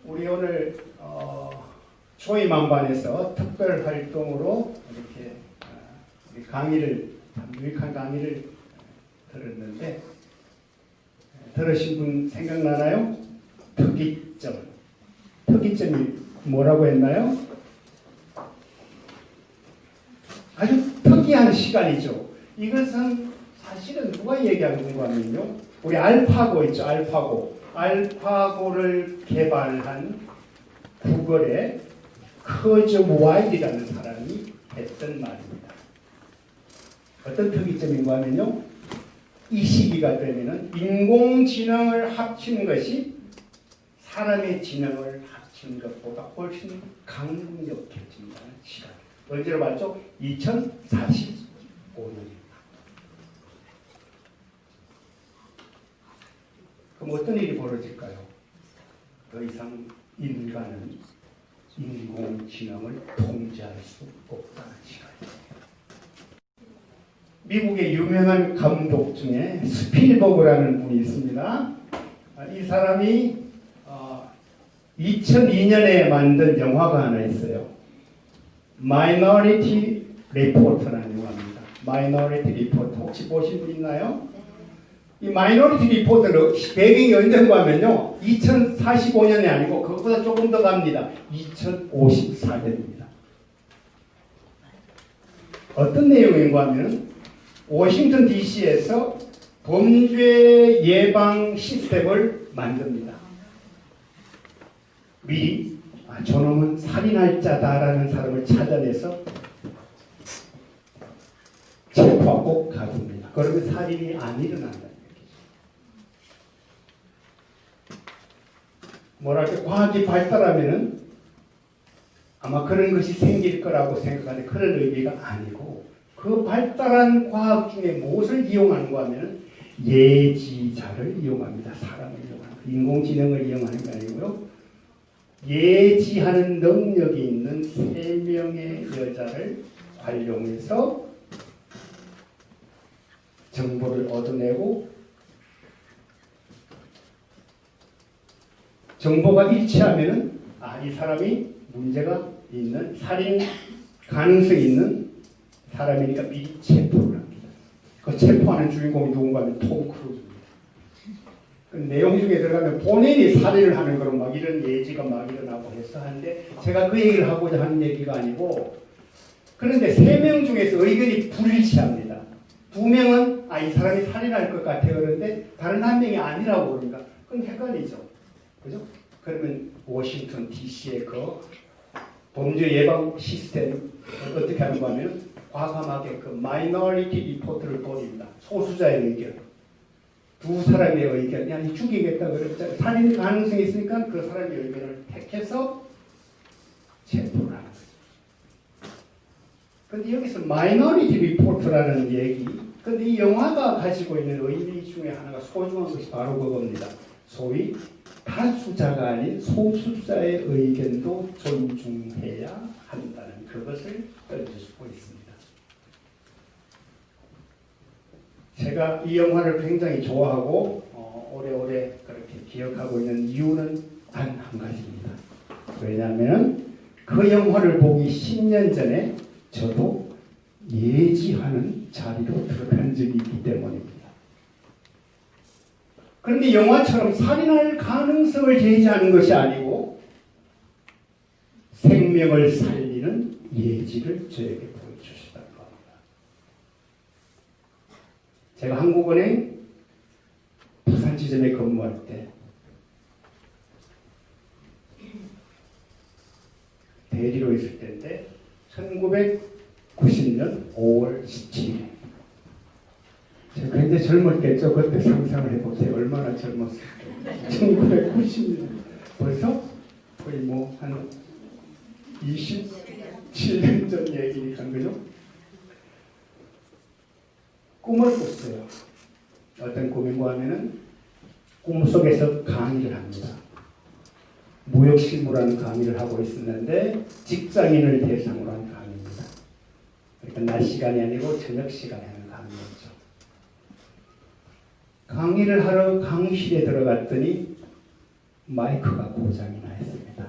우리 오늘 초임안반에서 특별 활동으로 이렇게 유익한 강의를 들었는데 들으신 분 생각나나요? 특이점이 뭐라고 했나요? 아주 특이한 시간이죠. 이것은 사실은 누가 얘기한 건가면요, 우리 알파고 있죠. 알파고를 개발한 구글의 커즈 와일이라는 사람이 했던 말입니다. 어떤 특이점인가 하면요, 이 시기가 되면은 인공지능을 합치는 것이 사람의 지능을 합치는 것보다 훨씬 강력해진다는 시간. 언제로 봤죠? 2045년입니다. 그럼 어떤 일이 벌어질까요? 더 이상 인간은 인공지능을 통제할 수 없다는 시간입니다. 미국의 유명한 감독 중에 스필버그라는 분이 있습니다. 이 사람이 2002년에 만든 영화가 하나 있어요. 마이너리티 리포트라는 영화입니다. 마이너리티 리포트 혹시 보신 분 있나요? 이 마이너리티 리포트는 배경이 언제인가 하면요, 2045년이 아니고 그것보다 조금 더 갑니다. 2054년입니다. 어떤 내용인가 하면 워싱턴 DC에서 범죄 예방 시스템을 만듭니다. 미리 저놈은 살인할 자다라는 사람을 찾아내서 체포하고 가둡니다. 그러면 살인이 안 일어난다는 얘기죠. 뭐랄까, 과학이 발달하면은 아마 그런 것이 생길 거라고 생각하는데 그런 의미가 아니고, 그 발달한 과학 중에 무엇을 이용하는가 하면 예지자를 이용합니다. 사람을 이용합니다. 인공지능을 이용하는 게 아니고요, 예지하는 능력이 있는 3명의 여자를 활용해서 정보를 얻어내고, 정보가 일치하면은 이 사람이 문제가 있는, 살인 가능성이 있는 사람이니까 미리 체포를 합니다. 그 체포하는 주인공이 누군가 하면 톰 크루즈입니다. 그 내용 중에 들어가면 본인이 살인을 하는 그런 막 이런 예지가 막 일어나고 해서 하는데, 제가 그 얘기를 하고자 하는 얘기가 아니고, 그런데 3명 중에서 의견이 불일치합니다. 2명은 이 사람이 살인할 것 같아요. 그런데 다른 1명이 아니라고 그러니까 그건 헷갈리죠. 그죠? 그러면 워싱턴 DC의 그 범죄 예방 시스템 어떻게 하는가 하면 과감하게 그 마이너리티 리포트를 버립니다. 소수자의 의견. 2 사람의 의견, 야, 이 죽이겠다 그랬잖아요. 살인 가능성이 있으니까 그 사람의 의견을 택해서 체포를 하는 거죠. 근데 여기서 마이너리티 리포트라는 얘기, 근데 이 영화가 가지고 있는 의미 중에 하나가 소중한 것이 바로 그겁니다. 소위 다수자가 아닌 소수자의 의견도 존중해야 한다는 그것을 던져주고 있습니다. 제가 이 영화를 굉장히 좋아하고 오래오래 그렇게 기억하고 있는 이유는 단 한 가지입니다. 왜냐하면 그 영화를 보기 10년 전에 저도 예지하는 자리로 들어간 적이 있기 때문입니다. 그런데 영화처럼 살인할 가능성을 제시하는 것이 아니고 생명을 살리는 예지를 저에게 보여주시다는 겁니다. 제가 한국은행 부산 지점에 근무할 때 대리로 있을 때인데 1990년 5월 17일. 제가 굉장히 젊었겠죠. 그때 상상을 해보세요. 얼마나 젊었을까. 1990년. 벌써 거의 뭐 한 27년 전 얘기니까, 그죠? 꿈을 꿨어요. 어떤 꿈인가 하면은 꿈속에서 강의를 합니다. 무역실무라는 강의를 하고 있었는데 직장인을 대상으로 한 강의입니다. 그러니까 낮 시간이 아니고 저녁 시간에 하는 강의였죠. 강의를 하러 강의실에 들어갔더니 마이크가 고장이 나 있습니다.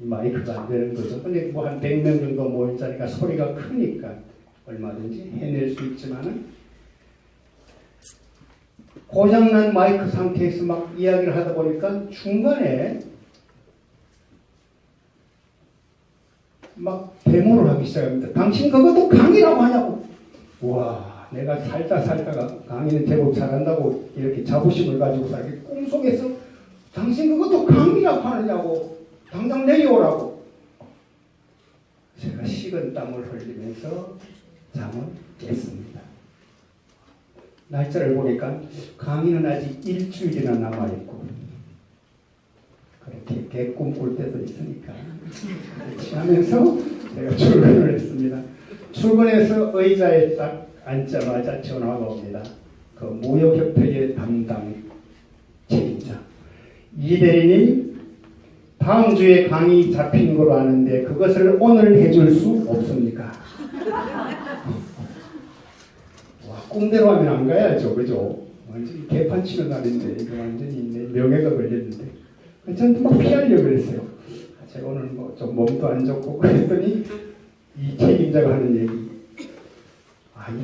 이 마이크가 안 되는 거죠. 근데 뭐 한 100명 정도 모였자니까 소리가 크니까 얼마든지 해낼 수 있지만은 고장난 마이크 상태에서 막 이야기를 하다 보니까 중간에 막 데모를 하기 시작합니다. 당신 그것도 강의라고 하냐고. 와, 내가 살다가 강의는 제법 잘한다고 이렇게 자부심을 가지고 살게 꿈속에서 당신 그것도 강의라고 하느냐고. 당장 내려오라고. 제가 식은 땀을 흘리면서 잠을 깼습니다. 날짜를 보니까 강의는 아직 일주일이나 남아있고 그렇게 개꿈 꿀 때도 있으니까 그렇게 하면서 제가 출근을 했습니다. 출근해서 의자에 딱 앉자마자 전화가 옵니다. 그 무역협회의 담당 책임자 이 대리님 다음 주에 강의 잡힌 걸로 아는데 그것을 오늘 해줄 수 없습니까? 꿈대로 하면 안 가야죠. 그죠? 완전히 개판 치는 날인데, 이거 완전히 내 명예가 걸렸는데. 저는 막 피하려고 그랬어요. 제가 오늘 뭐 좀 몸도 안 좋고 그랬더니 이 책임자가 하는 얘기.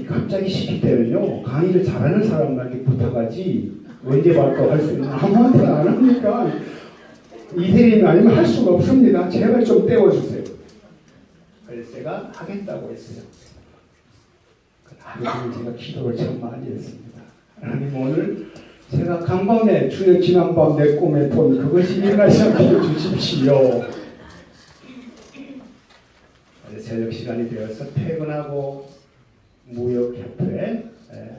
이 갑자기 시킬 때는요, 강의를 잘하는 사람한테 부탁하지, 언제 발도 할 수 있는 아무한테나 안 합니까? 이대리님 아니면 할 수가 없습니다. 제발 좀 떼워주세요. 그래서 제가 하겠다고 했어요. 하루종일 제가 기도를 참 많이 했습니다. 하나님 오늘 제가 간밤에 주여 지난밤 내 꿈에 본 그것이 일어나지 않게 주십시오. 저녁 시간이 되어서 퇴근하고 무역협회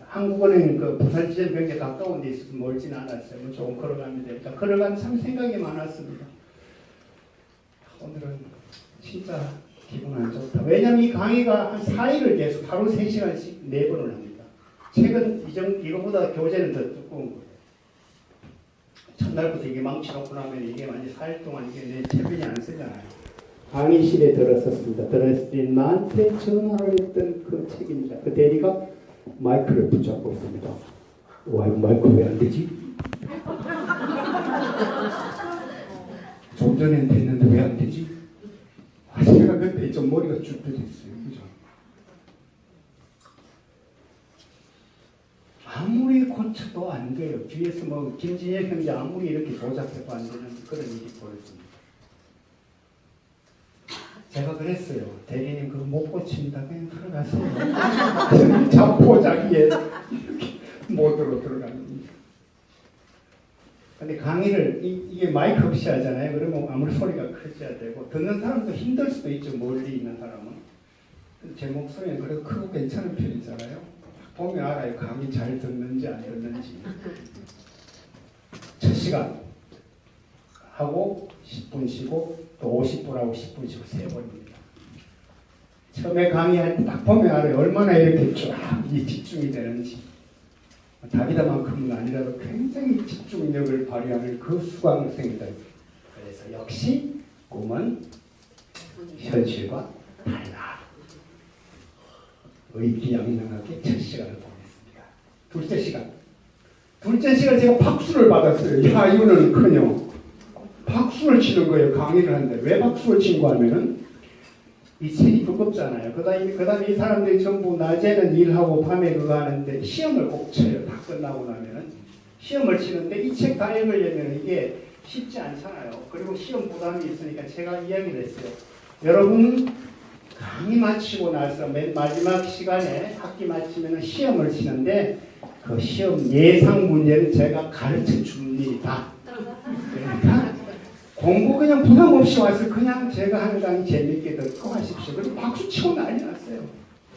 한국은행 그 부산지점 굉장히 가까운 데 있어서 멀지는 않았어요. 뭐 조금 걸어가면 되니까 걸어가면 참 생각이 많았습니다. 오늘은 진짜 기분 안 좋다. 왜냐면 이 강의가 한 4일을 계속 하루 3시간씩 4번을 합니다. 책은 이거보다 교재는 더 두꺼운 거예요. 첫날부터 이게 망치놓고 나면 이게 완전 4일 동안 이게 내 책변이 안 쓰잖아요. 강의실에 들었었습니다. 들었을 때 나한테 전화를 했던 그 책임자, 그 대리가 마이크를 붙잡고 있습니다. 와, 이거 마이크 왜 안 되지? 좀 전엔 됐는데 왜 안 되지? 제가 그때 좀 머리가 쭈뼛했어요. 그죠? 아무리 고쳐도 안 돼요. 뒤에서 뭐 김진일 형제 아무리 이렇게 조작해도 안 되는 그런 일이 벌어집니다. 제가 그랬어요. 대리님 그거 못 고친다. 그냥 들어가세요. 자포자기에 모드로 들어갑니다. 근데 강의를 이게 마이크 없이 하잖아요. 그러면 아무리 소리가 커져야 되고 듣는 사람도 힘들 수도 있죠. 멀리 있는 사람은. 제 목소리는 그래도 크고 괜찮은 편이잖아요. 보면 알아요. 강의 잘 듣는지 안 듣는지. 첫 시간 하고 10분 쉬고 또 50분 하고 10분 쉬고 3번입니다. 처음에 강의할 때 딱 보면 알아요. 얼마나 이렇게 쫙 집중이 되는지. 다비다만큼은 아니라도 굉장히 집중력을 발휘하는 그 수강생들. 그래서 역시 꿈은 현실과 달라. 의기양양하게 첫 시간을 보냈습니다. 둘째 시간 제가 박수를 받았어요. 야, 이거는 커녕 박수를 치는 거예요. 강의를 하는데 왜 박수를 친 거 하면은 이 책이 두껍잖아요. 그 다음에 이 사람들이 전부 낮에는 일하고 밤에 그거 하는데 시험을 꼭 쳐요. 다 끝나고 나면은 시험을 치는데 이 책 다 읽으려면 이게 쉽지 않잖아요. 그리고 시험 부담이 있으니까 제가 이야기를 했어요. 여러분 강의 마치고 나서 맨 마지막 시간에 학기 마치면 시험을 치는데 그 시험 예상 문제는 제가 가르쳐 줍니다. 그러니까 공부 그냥 부담 없이 와서 그냥 제가 하는 강의 재밌게 듣고 하십시오. 그리고 박수 치고 난리 났어요.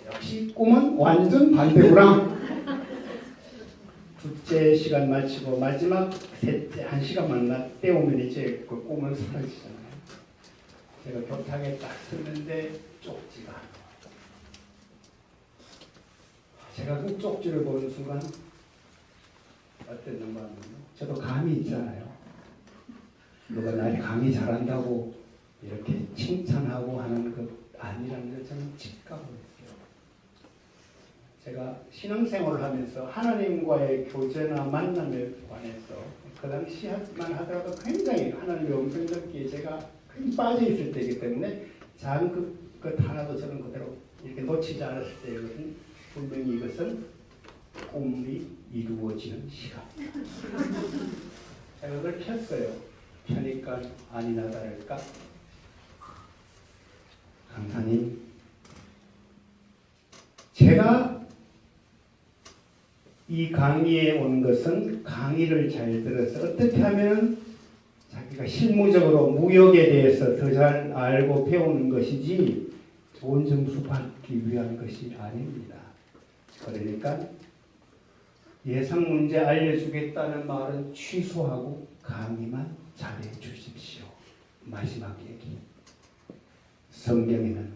역시 꿈은 완전 반대구나. 둘째 시간 마치고 마지막 셋째 1시간만 때우면 이제 그 꿈은 사라지잖아요. 제가 교탁에 딱 섰는데 쪽지가. 제가 그 쪽지를 보는 순간 어땠는가 하면 저도 감이 있잖아요. 누가 나를 강의 잘한다고 이렇게 칭찬하고 하는 것 아니라는 걸 저는 직감을 했어요. 제가 신앙생활을 하면서 하나님과의 교제나 만남에 관해서 그 당시만 하더라도 굉장히 하나님의 음성 듣기에 제가 굉장히 빠져 있을 때이기 때문에 작은 것 하나도 저는 그대로 이렇게 놓치지 않았을 때 이것은 분명히 이것은 꿈이 이루어지는 시간. 제가 그걸 폈어요. 펴니까 아니나 다를까 강사님, 제가 이 강의에 온 것은 강의를 잘 들어서 어떻게 하면 자기가 실무적으로 무역에 대해서 더 잘 알고 배우는 것이지 좋은 점수 받기 위한 것이 아닙니다. 그러니까 예상 문제 알려주겠다는 말은 취소하고 강의만 잘해 주십시오. 마지막 얘기. 성경에는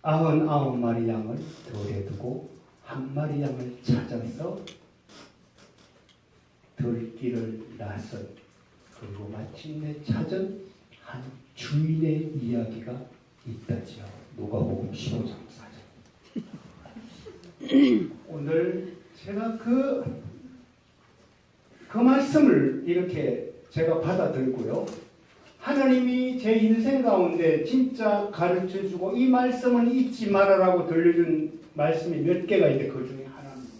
99마리 양을 들에 두고 1마리 양을 찾아서 들길을 나선 그리고 마침내 찾은 한 주인의 이야기가 있다지요. 누가복음 15장 4절. 오늘 제가 그 말씀을 이렇게 제가 받아들고요. 하나님이 제 인생 가운데 진짜 가르쳐주고 이 말씀은 잊지 말아라고 들려준 말씀이 몇 개가 있는데 그 중에 하나입니다.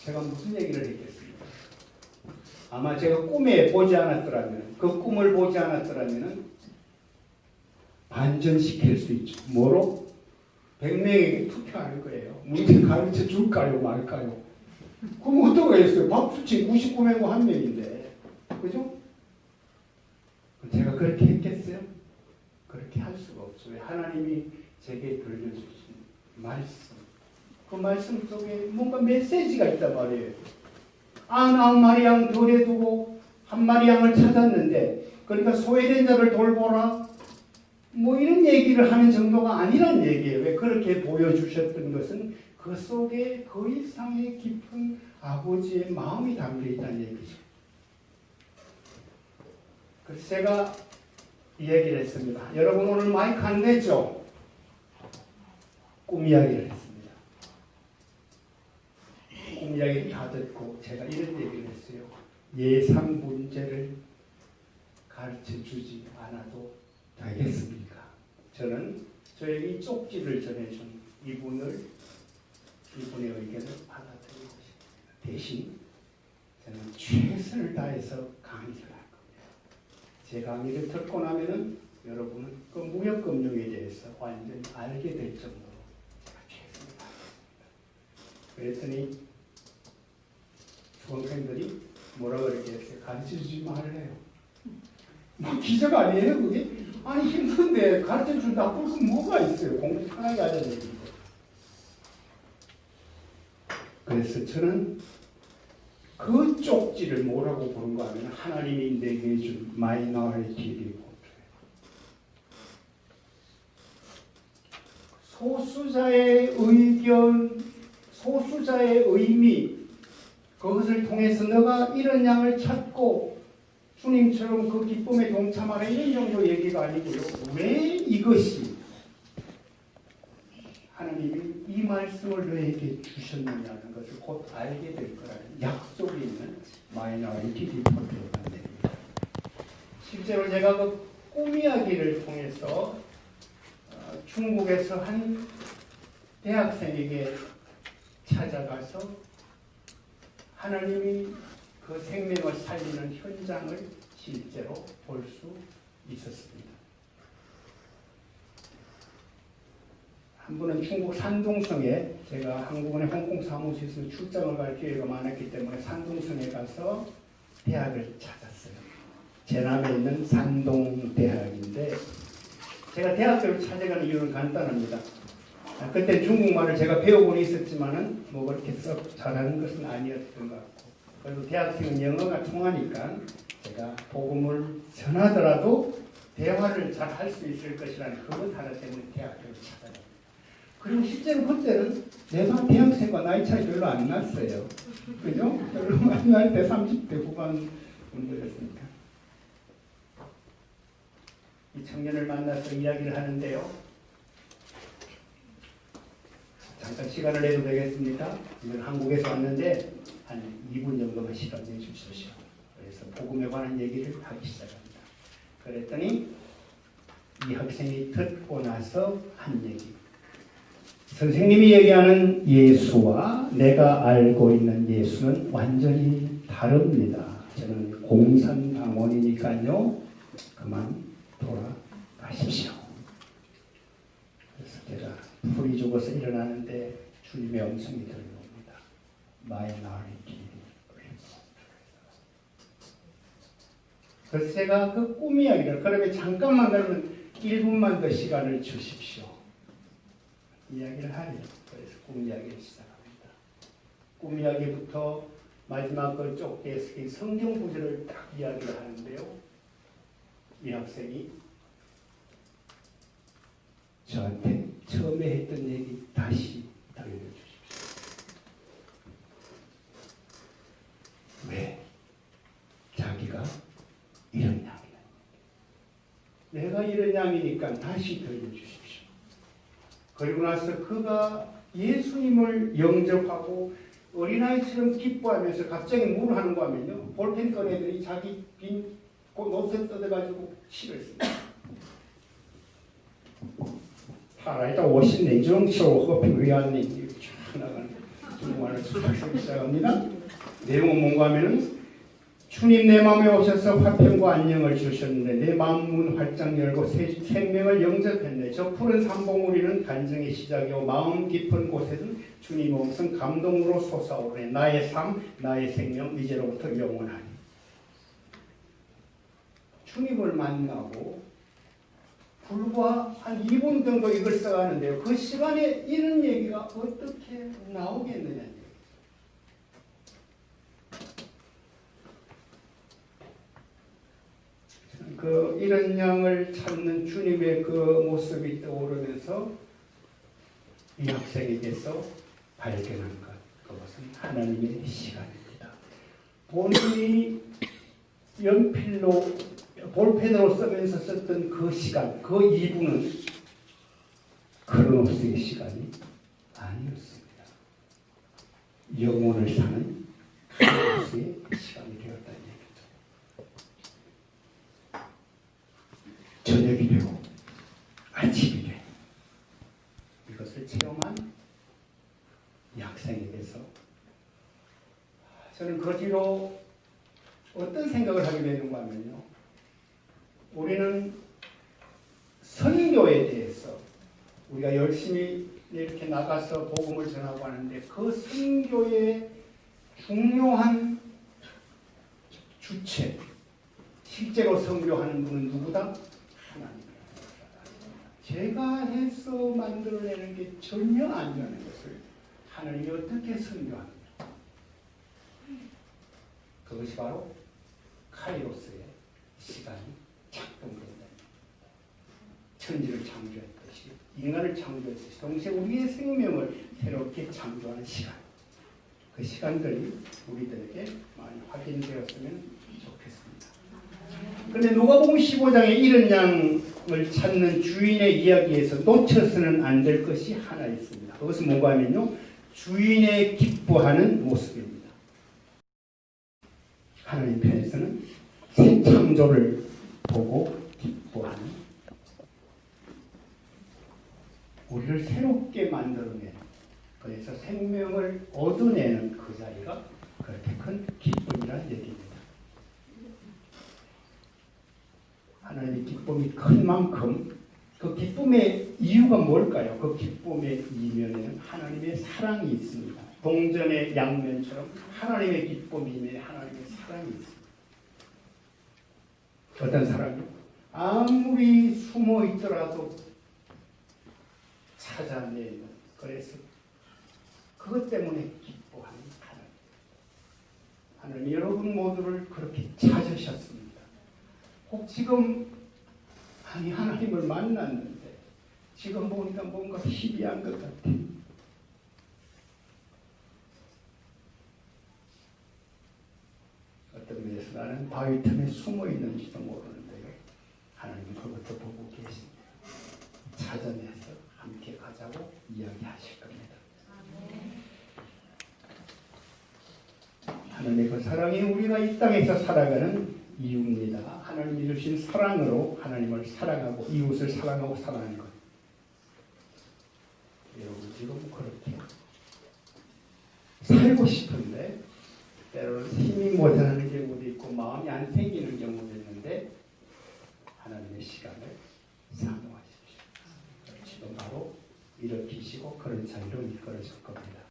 제가 무슨 얘기를 했겠습니까? 아마 제가 꿈에 보지 않았더라면, 그 꿈을 보지 않았더라면 반전시킬 수 있죠. 뭐로? 100명에게 투표하는 거예요. 문제 가르쳐 줄까요 말까요? 그럼 어떻게 했어요? 박수친 99명과 1명인데. 그죠? 제가 그렇게 했겠어요? 그렇게 할 수가 없죠. 왜? 하나님이 제게 들려주신 말씀. 그 말씀 속에 뭔가 메시지가 있단 말이에요. 99마리 양 들에 두고 1마리 양을 찾았는데, 그러니까 소외된 자를 돌보라. 뭐 이런 얘기를 하는 정도가 아니란 얘기예요. 왜 그렇게 보여주셨던 것은 그 속에 그 이상의 깊은 아버지의 마음이 담겨 있다는 얘기죠. 그래서 제가 이 얘기를 했습니다. 여러분 오늘 마이크 안 냈죠? 꿈 이야기를 했습니다. 꿈 이야기를 다 듣고 제가 이런 얘기를 했어요. 예상 문제를 가르쳐 주지 않아도 되겠습니까? 저는 저에게 이 쪽지를 전해준 이분의 의견을 받아들이고 싶습니다. 대신 저는 최선을 다해서 강의를 할 겁니다. 제 강의를 듣고 나면은 여러분은 그 무역금융에 대해서 완전히 알게 될 정도로 제가 최선을 다했습니다. 그랬더니 수험생들이 뭐라 그랬겠어요? 가르쳐주지 말래요. 뭐 기적 아니에요 그게? 아니 힘든데 가르쳐준다 그건 뭐가 있어요? 공부 편하게 하자는 얘기인데. 그래서 저는 그 쪽지를 뭐라고 부른가 하면 하나님이 내게 준 마이너리티 리포트. 소수자의 의견, 소수자의 의미, 그것을 통해서 너가 이런 양을 찾고 주님처럼 그 기쁨에 동참하라 이런 정도 얘기가 아니고요. 왜 이것이 하나님이 이 말씀을 너에게 주셨느냐는 것을 곧 알게 될 거라는 약속이 있는 마이너리티 리포트가 됩니다. 실제로 제가 그 꿈 이야기를 통해서 중국에서 한 대학생에게 찾아가서 하나님이 그 생명을 살리는 현장을 실제로 볼 수 있었습니다. 한 분은 중국 산둥성에, 제가 한국은행 홍콩 사무실에서 출장을 갈 기회가 많았기 때문에 산둥성에 가서 대학을 찾았어요. 제남에 있는 산동대학인데 제가 대학교를 찾아가는 이유는 간단합니다. 그때 중국말을 제가 배우고는 있었지만은 뭐 그렇게 썩 잘하는 것은 아니었던 것 같고, 그리고 대학생은 영어가 통하니까 제가 복음을 전하더라도 대화를 잘 할 수 있을 것이라는 그것 하나 때문에 대학교를 찾아요. 그리고 실제로 그때는 내가 대학생과 나이 차이 별로 안 났어요. 그죠? 별로 안 날 때 30대 후반 정도였으니까. 이 청년을 만나서 이야기를 하는데요. 잠깐 시간을 내도 되겠습니까? 이건 한국에서 왔는데 한 2분 정도만 시간 내주십시오. 그래서 복음에 관한 얘기를 하기 시작합니다. 그랬더니 이 학생이 듣고 나서 한 얘기. 선생님이 얘기하는 예수와 내가 알고 있는 예수는 완전히 다릅니다. 저는 공산당원이니까요. 그만 돌아가십시오. 그래서 제가 풀이 죽어서 일어나는데 주님의 음성이 들려옵니다. 마이너리티. 그래서 제가 그 꿈 이야기를 그러면 잠깐만 그러면 1분만 더 시간을 주십시오. 이야기를 하래요. 그래서 꿈 이야기를 시작합니다. 꿈 이야기부터 마지막 걸 좁게 쓰인 성경 구절을 딱 이야기를 하는데요. 이 학생이 저한테 처음에 했던 얘기 다시 들려주십시오. 왜? 자기가 이런 양이다. 내가 이런 양이니까 다시 들려주십시오. 그리고 나서 그가 예수님을 영접하고 어린아이처럼 기뻐하면서 갑자기 뭘 하는가 하면요. 볼펜 꺼내더니 자기 빈 노트 뜯어가지고 시를 씁니다. 하나이다 50년 정치로 허피 위안님 이렇게 쭉 나가는 중국말을 수학하기 시작합니다. 내용은 뭔가 하면은 주님 내 마음에 오셔서 화평과 안녕을 주셨는데 내 마음 문 활짝 열고 생명을 영접했네. 저 푸른 삼봉우리는 간증의 시작이요 마음 깊은 곳에는 주님의 음성 감동으로 솟아오르네. 나의 삶, 나의 생명 이제로부터 영원하니. 주님을 만나고 불과 한 2분 정도 이걸 써가는데요. 그 시간에 이런 얘기가 어떻게 나오겠느냐. 그 이런 양을 찾는 주님의 그 모습이 떠오르면서 이 학생에게서 발견한 것, 그것은 하나님의 시간입니다. 본인이 연필로 볼펜으로 쓰면서 썼던 그 시간, 그 2분은 크로노스의 시간이 아니었습니다. 영혼을 사는 크로노스의 시간이 되었다는 얘기죠. 저녁이 되고 아침이 되고 이것을 체험한 이 학생에게서 저는 그 뒤로 어떤 생각을 하게 되는가 하면요. 우리는 선교에 대해서 우리가 열심히 이렇게 나가서 복음을 전하고 하는데 그 선교의 중요한 주체, 실제로 선교하는 분은 누구다? 하나님입니다. 제가 해서 만들어내는 게 전혀 아니라는 것을 하나님이 어떻게 선교합니까? 그것이 바로 카이로스의 시간이 작동된다. 천지를 창조했듯이 인간을 창조했듯이 동시에 우리의 생명을 새롭게 창조하는 시간. 그 시간들이 우리들에게 많이 확인되었으면 좋겠습니다. 그런데 누가복음 15장에 이런 양을 찾는 주인의 이야기에서 놓쳐서는 안 될 것이 하나 있습니다. 그것은 뭔가 하면요. 주인의 기뻐하는 모습입니다. 하나님 편에서는 새 창조를 보고 기뻐하는 우리를 새롭게 만들어내는 그래서 생명을 얻어내는 그 자리가 그렇게 큰 기쁨이라는 얘기입니다. 하나님의 기쁨이 큰 만큼 그 기쁨의 이유가 뭘까요? 그 기쁨의 이면에는 하나님의 사랑이 있습니다. 동전의 양면처럼 하나님의 기쁨이 이면에 하나님의 사랑이 있습니다. 어떤 사람이 아무리 숨어 있더라도 찾아내는 그래서 그것 때문에 기뻐하는 하나님. 하나님 여러분 모두를 그렇게 찾으셨습니다. 혹 지금 아니 하나님을 만났는데 지금 보니까 뭔가 희비한 것 같아. 어떤 면에서 나는 바위 틈에 숨어 있는지도 모르는데요. 하나님은 그것도 보고 계십니다. 찾아내서 함께 가자고 이야기하실 겁니다. 하나님의 그 사랑이 우리가 이 땅에서 살아가는 이유입니다. 하나님이 주신 사랑으로 하나님을 사랑하고 이웃을 사랑하고 살아가는 것. 여러분 지금 그렇게 살고 싶은데 때로는 힘이 모자라는 경우도 있고 마음이 안 생기는 경우도 있는데 하나님의 시간을 사모하십시오. 지금 바로 일으키시고 그런 자리로 이끌어줄 겁니다.